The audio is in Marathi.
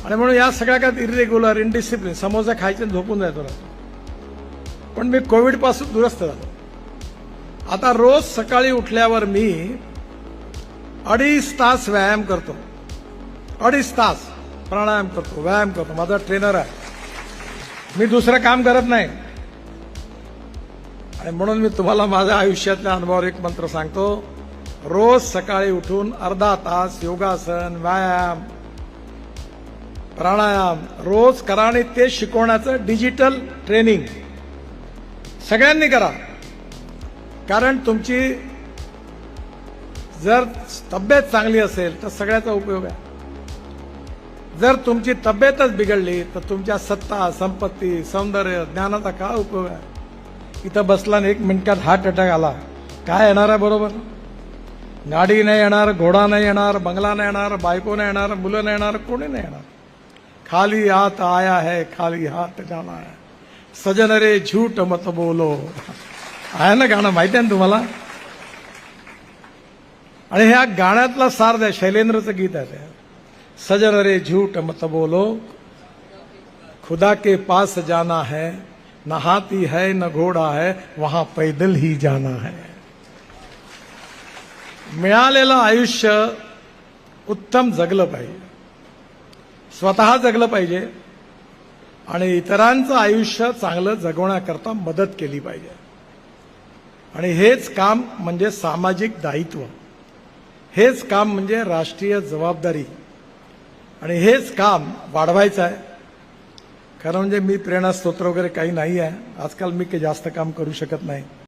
आणि म्हणून या सगळ्या काळात इरेग्युलर, इनडिसिप्लिन, समोसा खायचे आणि झोपून जायचो राहतो. पण मी कोविड पासून दुरुस्त झालो. आता रोज सकाळी उठल्यावर मी 2.5 तास व्यायाम करतो. 2.5 तास प्राणायाम करतो, व्यायाम करतो. माझा ट्रेनर आहे. मी दुसरं काम करत नाही. आणि म्हणून मी तुम्हाला माझ्या आयुष्यातल्या अनुभवावर एक मंत्र सांगतो. रोज सकाळी उठून अर्धा तास योगासन, व्यायाम, प्राणायाम रोज करा आणि ते शिकवण्याचं डिजिटल ट्रेनिंग सगळ्यांनी करा. कारण तुमची जर तब्येत चांगली असेल तर सगळ्याचा उपयोग आहे. जर तुमची तब्येतच बिघडली तर तुमच्या सत्ता, संपत्ती, सौंदर्य, ज्ञानाचा काय उपयोग आहे. इथं बसला आणि 1 मिनिटात हार्ट अटॅक आला, काय येणार आहे. बरोबर, गाडी नाही येणार, घोडा नाही येणार, बंगला नाही येणार, बायको नाही येणार, मुलं नाही येणार, कोणी नाही येणार. खाली हाथ आया है, खाली हाथ जाना है. सजन रे झूठ मत बोलो, आहे ना गाणं, माहिती आहे ना तुम्हाला. आणि ह्या गाण्यातला सार आहे, शैलेंद्रचं गीत आहे ते. सजन रे झूठ मत बोलो, खुदा के पास जाना है, न हाथी है न घोडा है, वहां पैदल ही जाना है. मिळालेलं आयुष्य उत्तम जगलं पाहिजे, स्वतः जगलं पाहिजे आणि इतरांचं आयुष्य चांगलं जगवण्याकरता मदत केली पाहिजे. आणि हेच काम म्हणजे सामाजिक दायित्व, हेच काम म्हणजे राष्ट्रीय जबाबदारी आणि हेच काम वाढवायचं आहे. खरं म्हणजे मी प्रेरणास्त्रोत वगैरे काही नाही आहे. आजकाल मी काही जास्त काम करू शकत नाही.